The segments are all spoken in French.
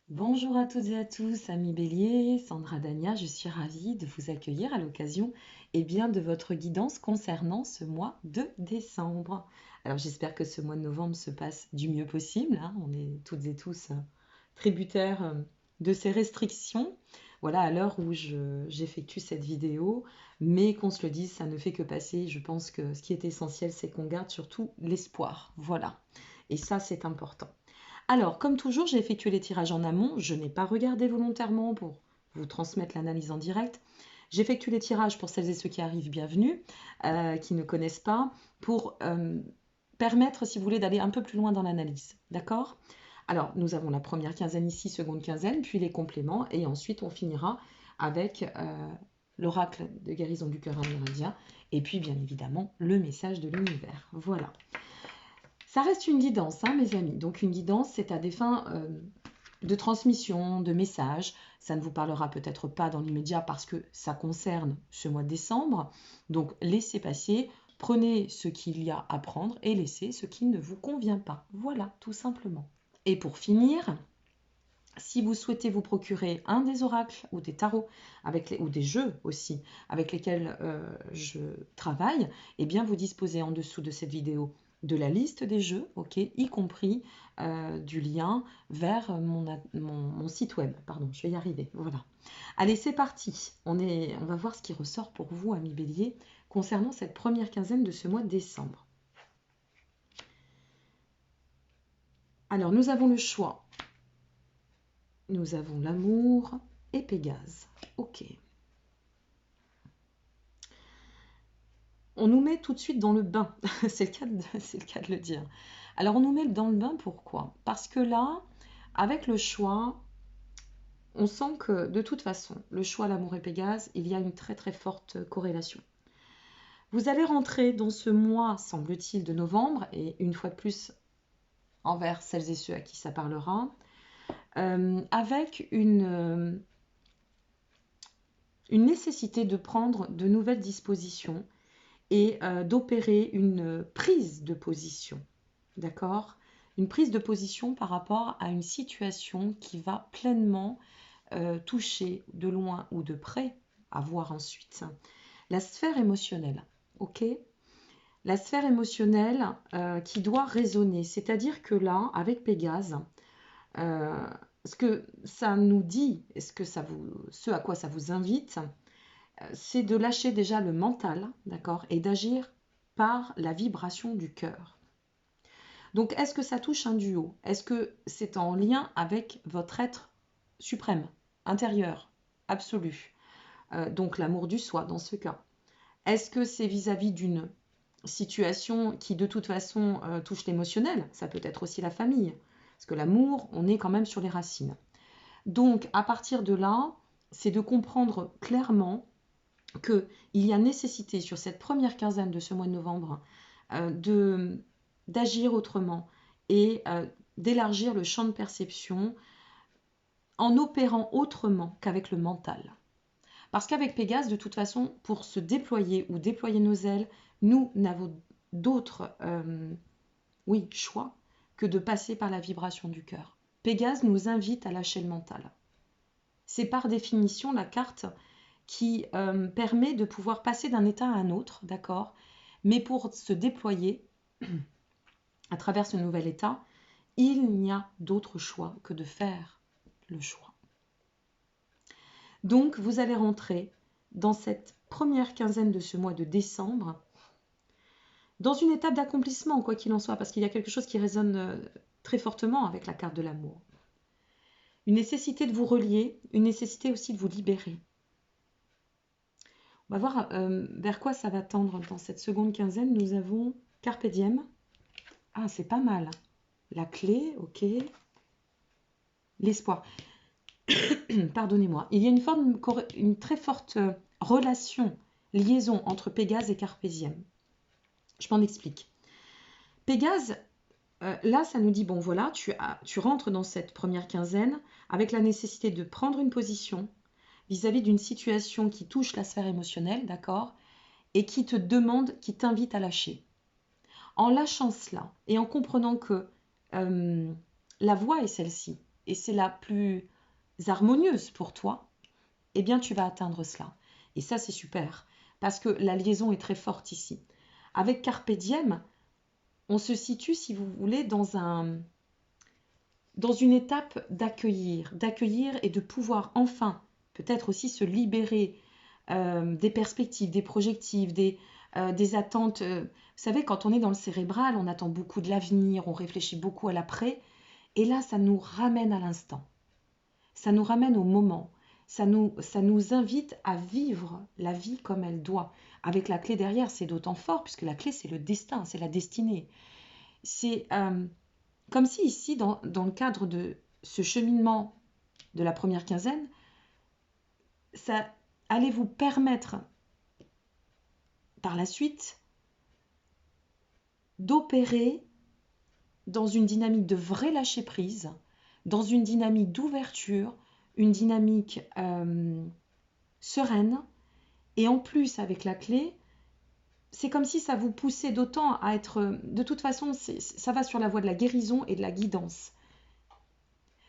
Bonjour à toutes et à tous, amis Bélier, Sandra Dania, je suis ravie de vous accueillir à l'occasion de votre guidance concernant ce mois de décembre. Alors j'espère que ce mois de novembre se passe du mieux possible, hein. On est toutes et tous tributaires de ces restrictions. Voilà, à l'heure où j'effectue cette vidéo, mais qu'on se le dise, ça ne fait que passer. Je pense que ce qui est essentiel, c'est qu'on garde surtout l'espoir. Voilà, et ça c'est important. Alors, comme toujours, j'ai effectué les tirages en amont. Je n'ai pas regardé volontairement pour vous transmettre l'analyse en direct. J'effectue les tirages pour celles et ceux qui arrivent, bienvenue, qui ne connaissent pas, pour permettre, si vous voulez, d'aller un peu plus loin dans l'analyse. D'accord? Alors, nous avons la première quinzaine ici, seconde quinzaine, puis les compléments, et ensuite on finira avec l'oracle de guérison du cœur amérindien, et puis bien évidemment le message de l'univers. Voilà. Ça reste une guidance, hein, mes amis. Donc une guidance, c'est à des fins de transmission, de messages. Ça ne vous parlera peut-être pas dans l'immédiat parce que ça concerne ce mois de décembre. Donc laissez passer, prenez ce qu'il y a à prendre et laissez ce qui ne vous convient pas. Voilà, tout simplement. Et pour finir, si vous souhaitez vous procurer un des oracles ou des tarots ou des jeux aussi avec lesquels je travaille, eh bien vous disposez en dessous de cette vidéo de la liste des jeux, ok, y compris du lien vers mon site web. Pardon, je vais y arriver. Voilà. Allez, c'est parti. On va voir ce qui ressort pour vous, amis Bélier, concernant cette première quinzaine de ce mois de décembre. Alors, nous avons le choix. Nous avons l'amour et Pégase. Ok. On nous met tout de suite dans le bain. C'est le cas de le dire. Alors, on nous met dans le bain, pourquoi? Parce que là, avec le choix, on sent que de toute façon, le choix, l'amour et Pégase, il y a une très très forte corrélation. Vous allez rentrer dans ce mois, semble-t-il, de novembre, et une fois de plus, envers celles et ceux à qui ça parlera, avec une nécessité de prendre de nouvelles dispositions et d'opérer une prise de position. D'accord? Une prise de position par rapport à une situation qui va pleinement toucher de loin ou de près, à voir ensuite, la sphère émotionnelle. Ok? La sphère émotionnelle qui doit résonner. C'est-à-dire que là, avec Pégase, ce que ça nous dit, et ce à quoi ça vous invite, c'est de lâcher déjà le mental, d'accord, et d'agir par la vibration du cœur. Donc, est-ce que ça touche un duo? Est-ce que c'est en lien avec votre être suprême, intérieur, absolu? Donc, l'amour du soi dans ce cas. Est-ce que c'est vis-à-vis d'une situation qui, de toute façon, touche l'émotionnel? Ça peut être aussi la famille. Parce que l'amour, on est quand même sur les racines. Donc, à partir de là, c'est de comprendre clairement qu'il y a nécessité sur cette première quinzaine de ce mois de novembre d'agir autrement et d'élargir le champ de perception en opérant autrement qu'avec le mental. Parce qu'avec Pégase, de toute façon, pour se déployer ou déployer nos ailes, nous n'avons d'autre choix que de passer par la vibration du cœur. Pégase nous invite à lâcher le mental. C'est par définition la carte qui permet de pouvoir passer d'un état à un autre, d'accord? Mais pour se déployer à travers ce nouvel état, il n'y a d'autre choix que de faire le choix. Donc, vous allez rentrer dans cette première quinzaine de ce mois de décembre dans une étape d'accomplissement, quoi qu'il en soit, parce qu'il y a quelque chose qui résonne très fortement avec la carte de l'amour. Une nécessité de vous relier, une nécessité aussi de vous libérer. On va voir vers quoi ça va tendre dans cette seconde quinzaine. Nous avons Carpe Diem. Ah, c'est pas mal. La clé, ok. L'espoir. Pardonnez-moi. Il y a une très forte relation, liaison entre Pégase et Carpe Diem. Je m'en explique. Pégase, là, ça nous dit, bon voilà, tu rentres dans cette première quinzaine avec la nécessité de prendre une position vis-à-vis d'une situation qui touche la sphère émotionnelle, d'accord, et qui te demande, qui t'invite à lâcher. En lâchant cela et en comprenant que la voie est celle-ci, et c'est la plus harmonieuse pour toi, eh bien tu vas atteindre cela. Et ça, c'est super, parce que la liaison est très forte ici. Avec Carpe Diem, on se situe, si vous voulez, dans une étape d'accueillir et de pouvoir enfin, peut-être aussi se libérer des perspectives, des projectifs, des attentes. Vous savez, quand on est dans le cérébral, on attend beaucoup de l'avenir, on réfléchit beaucoup à l'après, et là, ça nous ramène à l'instant. Ça nous ramène au moment. Ça nous invite à vivre la vie comme elle doit. Avec la clé derrière, c'est d'autant fort, puisque la clé, c'est le destin, c'est la destinée. C'est comme si ici, dans le cadre de ce cheminement de la première quinzaine, ça allait vous permettre par la suite d'opérer dans une dynamique de vrai lâcher-prise, dans une dynamique d'ouverture, une dynamique sereine. Et en plus, avec la clé, c'est comme si ça vous poussait d'autant à être... De toute façon, ça va sur la voie de la guérison et de la guidance.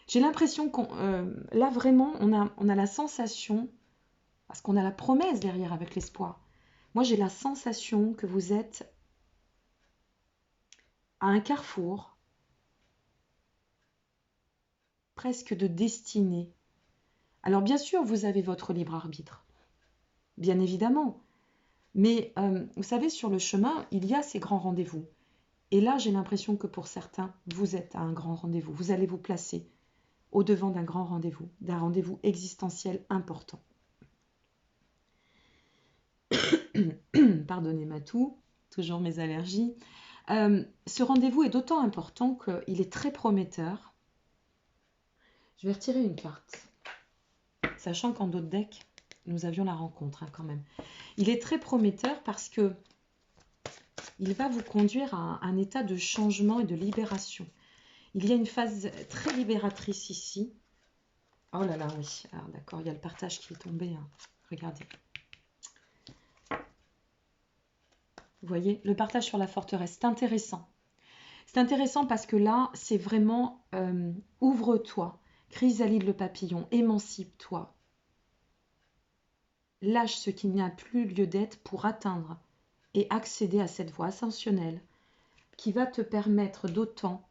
J'ai l'impression là, vraiment, on a la sensation, parce qu'on a la promesse derrière avec l'espoir. Moi, j'ai la sensation que vous êtes à un carrefour, presque de destinée. Alors, bien sûr, vous avez votre libre arbitre, bien évidemment. Mais vous savez, sur le chemin, il y a ces grands rendez-vous. Et là, j'ai l'impression que pour certains, vous êtes à un grand rendez-vous. Vous allez vous placer au-devant d'un grand rendez-vous, d'un rendez-vous existentiel important. Pardonnez-moi tout, toujours mes allergies. Ce rendez-vous est d'autant important qu'il est très prometteur. Je vais retirer une carte, sachant qu'en d'autres decks, nous avions la rencontre quand même. Il est très prometteur parce que il va vous conduire à un état de changement et de libération. Il y a une phase très libératrice ici. Oh là là, oui. Alors d'accord, il y a le partage qui est tombé. Hein. Regardez. Vous voyez, le partage sur la forteresse, c'est intéressant. C'est intéressant parce que là, c'est vraiment ouvre-toi, chrysalide le papillon, émancipe-toi. Lâche ce qui n'a plus lieu d'être pour atteindre et accéder à cette voie ascensionnelle qui va te permettre d'autant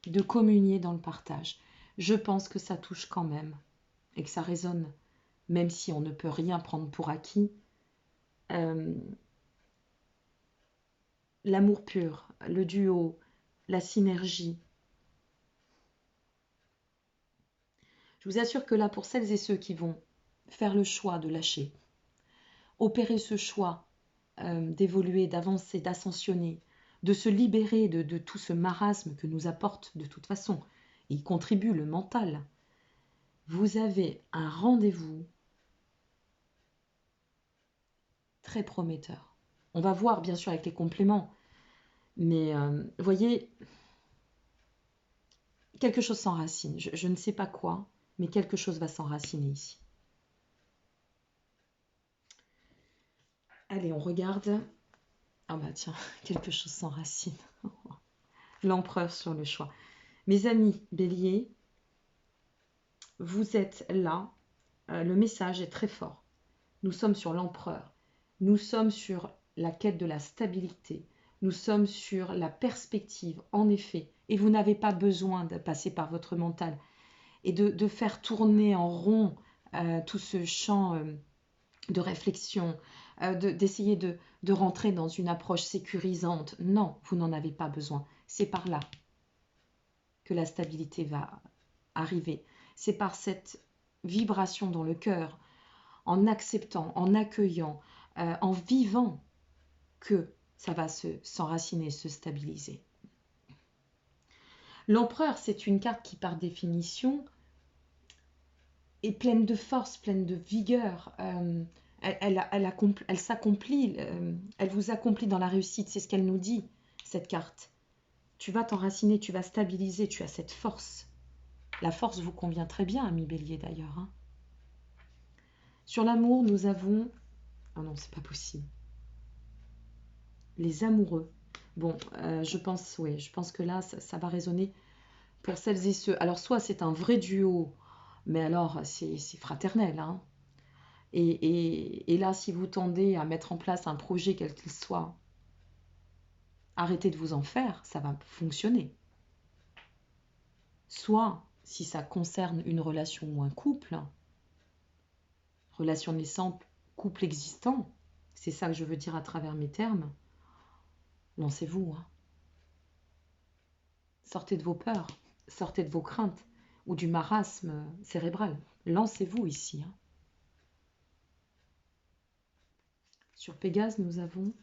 de communier dans le partage. Je pense que ça touche quand même et que ça résonne, même si on ne peut rien prendre pour acquis. L'amour pur, le duo, la synergie. Je vous assure que là, pour celles et ceux qui vont faire le choix de lâcher, opérer ce choix d'évoluer, d'avancer, d'ascensionner, de se libérer de tout ce marasme que nous apporte de toute façon, et y contribue le mental, vous avez un rendez-vous très prometteur. On va voir bien sûr avec les compléments, mais voyez, quelque chose s'enracine. Je ne sais pas quoi, mais quelque chose va s'enraciner ici. Allez, on regarde. Ah bah tiens, quelque chose s'enracine. L'empereur sur le choix. Mes amis béliers, vous êtes là. Le message est très fort. Nous sommes sur l'empereur. Nous sommes sur la quête de la stabilité. Nous sommes sur la perspective, en effet. Et vous n'avez pas besoin de passer par votre mental et de faire tourner en rond tout ce champ de réflexion, d'essayer de rentrer dans une approche sécurisante. Non, vous n'en avez pas besoin. C'est par là que la stabilité va arriver. C'est par cette vibration dans le cœur, en acceptant, en accueillant, en vivant, que ça va s'enraciner, se stabiliser. L'empereur, c'est une carte qui, par définition, est pleine de force, pleine de vigueur. Elle s'accomplit, elle vous accomplit dans la réussite. C'est ce qu'elle nous dit, cette carte. Tu vas t'enraciner, tu vas stabiliser, tu as cette force. La force vous convient très bien, ami Bélier d'ailleurs. Hein. Sur l'amour, nous avons... Ah non, c'est pas possible. Les amoureux. Bon, je pense que là, ça va résonner pour celles et ceux, alors soit c'est un vrai duo, mais alors c'est fraternel, hein. Et là, si vous tendez à mettre en place un projet quel qu'il soit, arrêtez de vous en faire, ça va fonctionner. Soit, si ça concerne une relation ou un couple, relation naissante, couple existant, c'est ça que je veux dire à travers mes termes, lancez-vous, hein. Sortez de vos peurs, sortez de vos craintes ou du marasme cérébral. Lancez-vous ici, hein. Sur Pégase, nous avons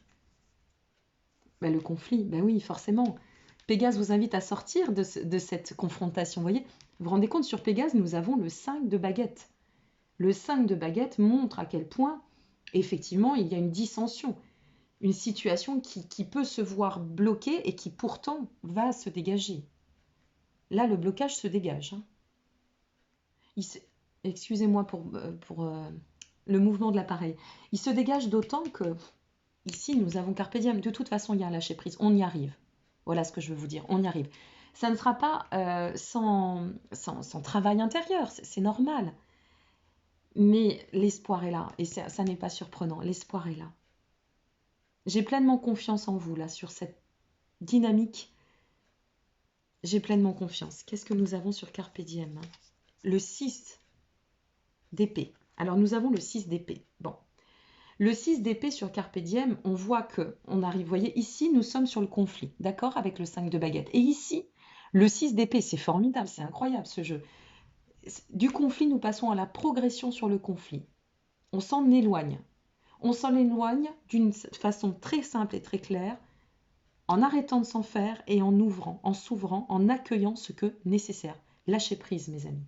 le conflit. Ben oui, forcément. Pégase vous invite à sortir de cette confrontation. Vous voyez, vous vous rendez compte, sur Pégase, nous avons le 5 de baguette. Le 5 de baguette montre à quel point, effectivement, il y a une dissension. Une situation qui peut se voir bloquée et qui pourtant va se dégager. Là, le blocage se dégage, hein. Excusez-moi pour le mouvement de l'appareil. Il se dégage d'autant que, ici, nous avons Carpe Diem. De toute façon, il y a un lâcher-prise. On y arrive. Voilà ce que je veux vous dire. On y arrive. Ça ne sera pas sans travail intérieur. C'est normal. Mais l'espoir est là. Et ça n'est pas surprenant. L'espoir est là. J'ai pleinement confiance en vous, là, sur cette dynamique. J'ai pleinement confiance. Qu'est-ce que nous avons sur Carpe Diem? Le 6 d'épée. Alors, nous avons le 6 d'épée. Bon. Le 6 d'épée sur Carpe Diem, on voit que on arrive, vous voyez, ici, nous sommes sur le conflit, d'accord, avec le 5 de baguette. Et ici, le 6 d'épée, c'est formidable, c'est incroyable ce jeu. Du conflit, nous passons à la progression sur le conflit. On s'en éloigne. On s'en éloigne d'une façon très simple et très claire, en arrêtant de s'en faire et en ouvrant, en s'ouvrant, en accueillant ce que nécessaire. Lâchez prise, mes amis.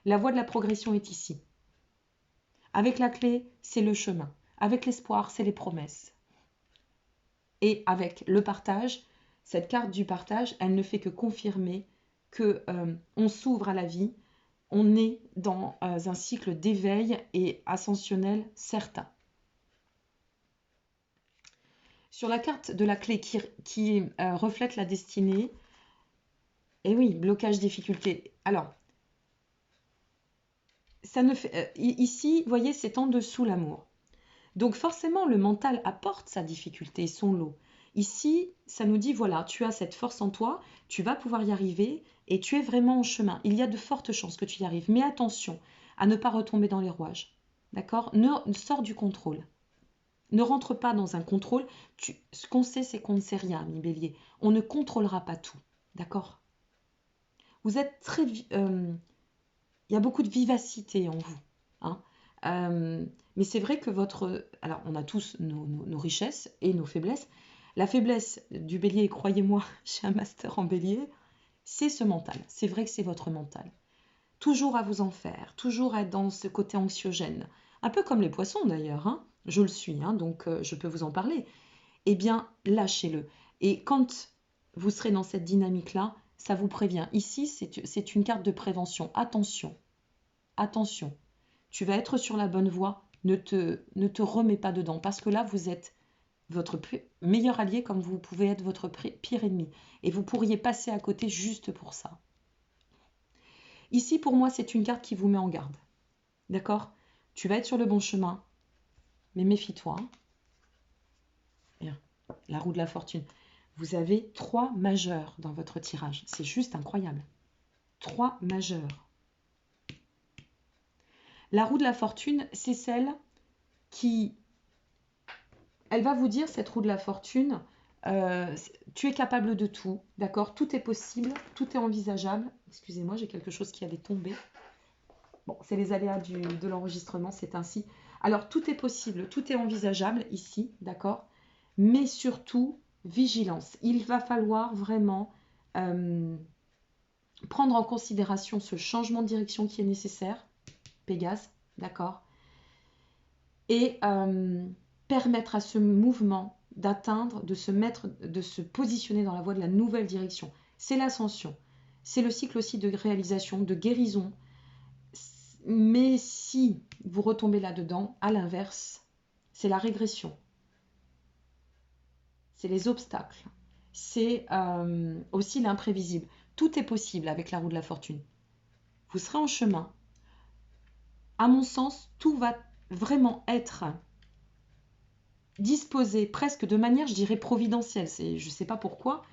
La voie de la progression est ici. Avec la clé, c'est le chemin. Avec l'espoir, c'est les promesses. Et avec le partage, cette carte du partage, elle ne fait que confirmer que on s'ouvre à la vie, on est dans un cycle d'éveil et ascensionnel certain. Sur la carte de la clé qui reflète la destinée, et oui, blocage, difficulté. Alors, ça ne fait, ici, vous voyez, c'est en dessous l'amour. Donc forcément, le mental apporte sa difficulté, son lot. Ici, ça nous dit, voilà, tu as cette force en toi, tu vas pouvoir y arriver et tu es vraiment en chemin. Il y a de fortes chances que tu y arrives. Mais attention à ne pas retomber dans les rouages. D'accord? Sors du contrôle. Ne rentre pas dans un contrôle. Ce qu'on sait, c'est qu'on ne sait rien, mi bélier. On ne contrôlera pas tout. D'accord? Vous êtes très... il y a beaucoup de vivacité en vous, hein. Mais c'est vrai que alors, on a tous nos richesses et nos faiblesses. La faiblesse du bélier, croyez-moi, j'ai un master en bélier, c'est ce mental. C'est vrai que c'est votre mental. Toujours à vous en faire, toujours être dans ce côté anxiogène. Un peu comme les poissons d'ailleurs, hein. Je le suis, hein, donc je peux vous en parler. Eh bien, lâchez-le. Et quand vous serez dans cette dynamique-là, ça vous prévient. Ici, c'est une carte de prévention. Attention, attention. Tu vas être sur la bonne voie, ne te remets pas dedans, parce que là, vous êtes votre meilleur allié comme vous pouvez être votre pire ennemi. Et vous pourriez passer à côté juste pour ça. Ici, pour moi, c'est une carte qui vous met en garde. D'accord? Tu vas être sur le bon chemin, mais méfie-toi. La roue de la fortune. Vous avez 3 majeurs dans votre tirage. C'est juste incroyable. 3 majeurs. La roue de la fortune, c'est celle qui... Elle va vous dire, cette roue de la fortune, tu es capable de tout, d'accord? Tout est possible, tout est envisageable. Excusez-moi, j'ai quelque chose qui allait tomber. Bon, c'est les aléas de l'enregistrement, c'est ainsi. Alors, tout est possible, tout est envisageable ici, d'accord? Mais surtout, vigilance. Il va falloir vraiment prendre en considération ce changement de direction qui est nécessaire, Pégase, d'accord? Et permettre à ce mouvement d'atteindre, de se positionner dans la voie de la nouvelle direction. C'est l'ascension. C'est le cycle aussi de réalisation, de guérison. Mais si vous retombez là-dedans, à l'inverse, c'est la régression. C'est les obstacles. C'est aussi l'imprévisible. Tout est possible avec la roue de la fortune. Vous serez en chemin. À mon sens, tout va vraiment être disposé presque de manière, je dirais, providentielle. Je ne sais pas pourquoi,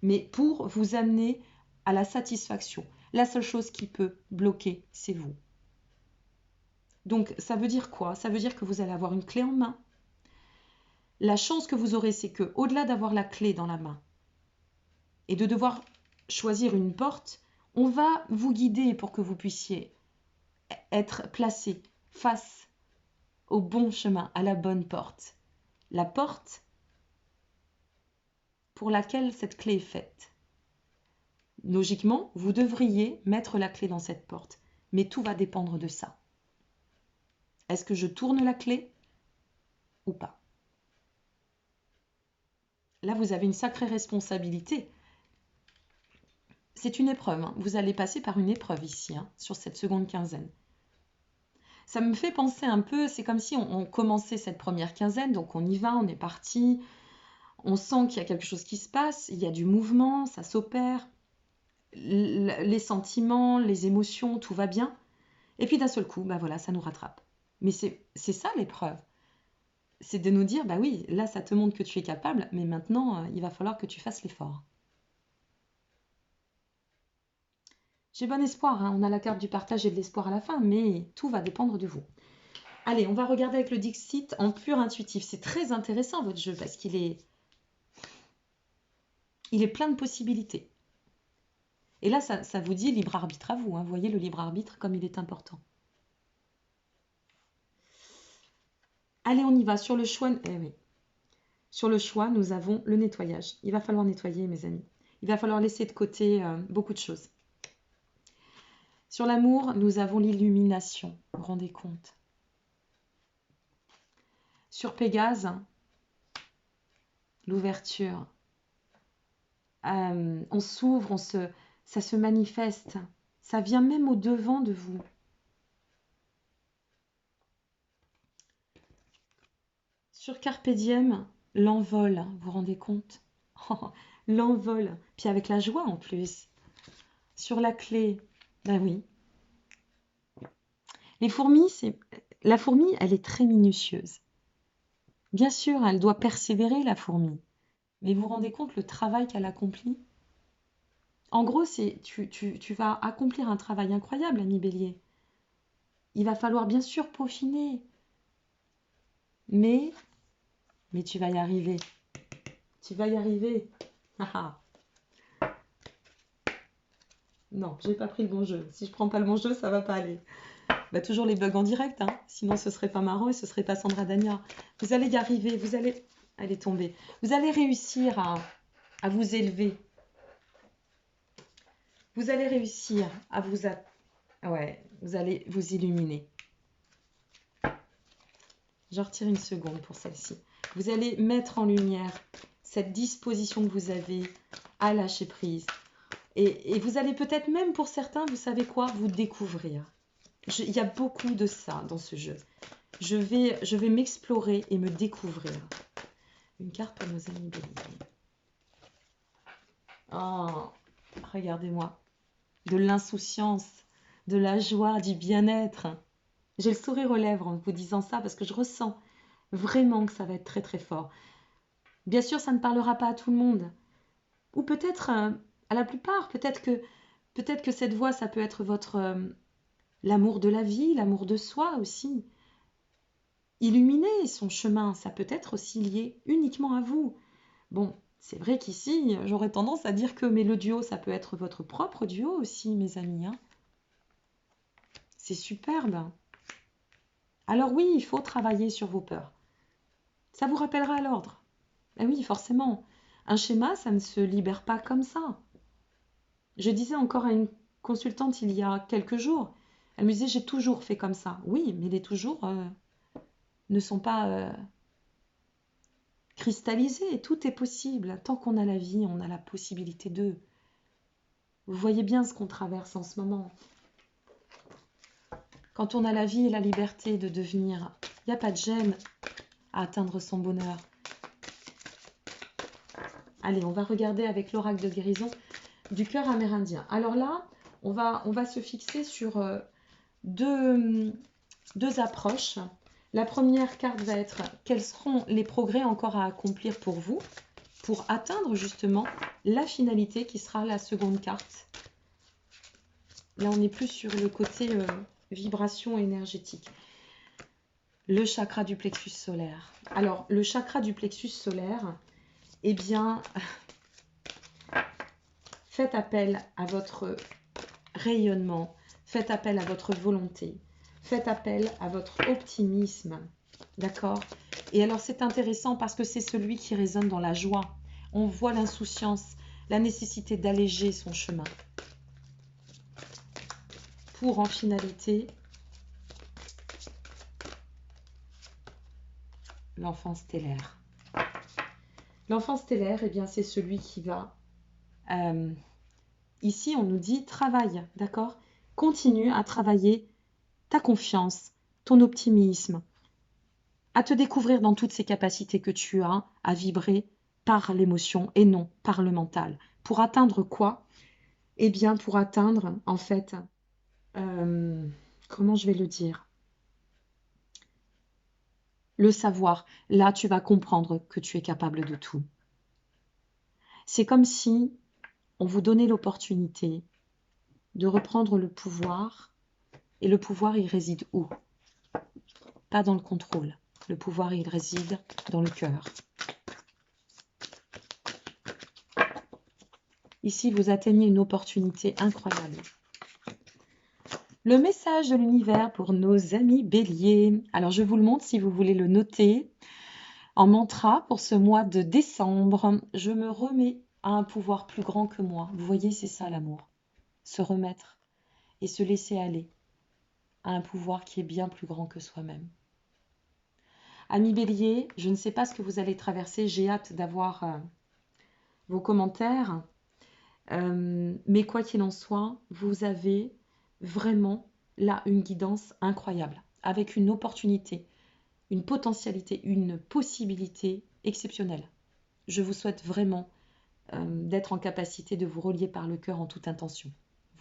mais pour vous amener à la satisfaction. La seule chose qui peut bloquer, c'est vous. Donc, ça veut dire quoi? Ça veut dire que vous allez avoir une clé en main. La chance que vous aurez, c'est que, au-delà d'avoir la clé dans la main et de devoir choisir une porte, on va vous guider pour que vous puissiez être placé face au bon chemin, à la bonne porte. La porte pour laquelle cette clé est faite. Logiquement, vous devriez mettre la clé dans cette porte, mais tout va dépendre de ça. Est-ce que je tourne la clé ou pas? Là, vous avez une sacrée responsabilité. C'est une épreuve, hein. Vous allez passer par une épreuve ici, hein, sur cette seconde quinzaine. Ça me fait penser un peu, c'est comme si on commençait cette première quinzaine, donc on y va, on est parti, on sent qu'il y a quelque chose qui se passe, il y a du mouvement, ça s'opère, les sentiments, les émotions, tout va bien. Et puis d'un seul coup, bah voilà, ça nous rattrape. Mais c'est ça l'épreuve. C'est de nous dire, bah oui, là ça te montre que tu es capable, mais maintenant il va falloir que tu fasses l'effort. J'ai bon espoir, hein, on a la carte du partage et de l'espoir à la fin, mais tout va dépendre de vous. Allez, on va regarder avec le Dixit en pur intuitif. C'est très intéressant votre jeu parce qu'il est plein de possibilités. Et là, ça vous dit libre arbitre à vous. Hein. Vous voyez le libre arbitre comme il est important. Allez, on y va. Sur le choix, oui. Sur le choix, nous avons le nettoyage. Il va falloir nettoyer, mes amis. Il va falloir laisser de côté beaucoup de choses. Sur l'amour, nous avons l'illumination. Vous vous rendez compte? Sur Pégase, l'ouverture. On s'ouvre, ça se manifeste. Ça vient même au-devant de vous. Sur Carpe Diem, l'envol, vous vous rendez compte? L'envol, puis avec la joie en plus. Sur la clé, ben oui. Les fourmis, la fourmi, elle est très minutieuse. Bien sûr, elle doit persévérer, la fourmi. Mais vous vous rendez compte le travail qu'elle accomplit? En gros, tu vas accomplir un travail incroyable, ami Bélier. Il va falloir bien sûr peaufiner. Mais tu vas y arriver. Tu vas y arriver. Non, j'ai pas pris le bon jeu. Si je prends pas le bon jeu, ça va pas aller. Bah, toujours les bugs en direct, hein. Sinon ce serait pas marrant et ce serait pas Sandra Dania. Vous allez y arriver, vous allez... Elle est tombée. Vous allez réussir à vous élever. Vous allez réussir à vous... Ouais, vous allez vous illuminer. Je retire une seconde pour celle-ci. Vous allez mettre en lumière cette disposition que vous avez à lâcher prise. Et vous allez peut-être même, pour certains, vous savez quoi, vous découvrir. Il y a beaucoup de ça dans ce jeu. Je vais m'explorer et me découvrir. Une carte pour nos amis Bélier. Oh, regardez-moi. De l'insouciance, de la joie, du bien-être. J'ai le sourire aux lèvres en vous disant ça parce que je ressens vraiment que ça va être très très fort. Bien sûr, ça ne parlera pas à tout le monde. Ou peut-être à la plupart. Peut-être que cette voix, ça peut être votre... l'amour de la vie, l'amour de soi aussi. Illuminer son chemin, ça peut être aussi lié uniquement à vous. Bon, c'est vrai qu'ici, j'aurais tendance à dire que mais le duo, ça peut être votre propre duo aussi, mes amis. Hein. C'est superbe. Alors oui, il faut travailler sur vos peurs. Ça vous rappellera à l'ordre. Eh oui, forcément. Un schéma, ça ne se libère pas comme ça. Je disais encore à une consultante il y a quelques jours, elle me disait, j'ai toujours fait comme ça. Oui, mais les toujours ne sont pas cristallisés. Tout est possible. Tant qu'on a la vie, on a la possibilité de. Vous voyez bien ce qu'on traverse en ce moment. Quand on a la vie et la liberté de devenir, il n'y a pas de gêne à atteindre son bonheur. Allez, on va regarder avec l'oracle de guérison. du cœur amérindien. Alors là, on va se fixer sur deux approches. La première carte va être quels seront les progrès encore à accomplir pour vous pour atteindre justement la finalité qui sera la seconde carte. Là, on est plus sur le côté vibration énergétique. Le chakra du plexus solaire. Alors, le chakra du plexus solaire, eh bien, faites appel à votre rayonnement, faites appel à votre volonté, faites appel à votre optimisme, d'accord? Et alors, c'est intéressant parce que c'est celui qui résonne dans la joie. On voit l'insouciance, la nécessité d'alléger son chemin. Pour en finalité, l'enfant stellaire. L'enfant stellaire, eh bien, c'est celui qui va... ici, on nous dit travaille, d'accord? Continue à travailler ta confiance, ton optimisme, à te découvrir dans toutes ces capacités que tu as à vibrer par l'émotion et non par le mental. Pour atteindre quoi? Eh bien, pour atteindre, en fait, comment je vais le dire? Le savoir. Là, tu vas comprendre que tu es capable de tout. C'est comme si on vous donnait l'opportunité de reprendre le pouvoir. Et le pouvoir, il réside où? Pas dans le contrôle. Le pouvoir, il réside dans le cœur. Ici, vous atteignez une opportunité incroyable. Le message de l'univers pour nos amis béliers. Alors, je vous le montre si vous voulez le noter. En mantra, pour ce mois de décembre, je me remets à un pouvoir plus grand que moi. Vous voyez, c'est ça l'amour. Se remettre et se laisser aller à un pouvoir qui est bien plus grand que soi-même. Amis béliers, je ne sais pas ce que vous allez traverser. J'ai hâte d'avoir vos commentaires. Mais quoi qu'il en soit, vous avez vraiment là une guidance incroyable, avec une opportunité, une potentialité, une possibilité exceptionnelle. Je vous souhaite vraiment d'être en capacité de vous relier par le cœur en toute intention.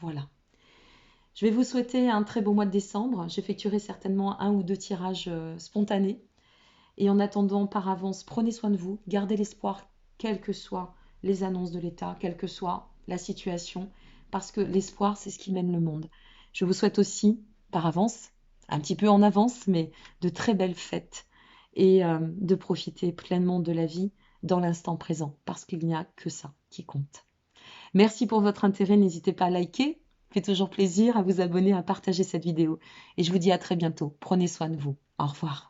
Voilà. Je vais vous souhaiter un très beau mois de décembre. J'effectuerai certainement 1 ou 2 tirages spontanés. Et en attendant, par avance, prenez soin de vous, gardez l'espoir, quelles que soient les annonces de l'État, quelle que soit la situation, parce que l'espoir, c'est ce qui mène le monde. Je vous souhaite aussi, par avance, un petit peu en avance, mais de très belles fêtes et de profiter pleinement de la vie dans l'instant présent, parce qu'il n'y a que ça qui compte. Merci pour votre intérêt, n'hésitez pas à liker, fait toujours plaisir, à vous abonner, à partager cette vidéo. Et je vous dis à très bientôt. Prenez soin de vous. Au revoir.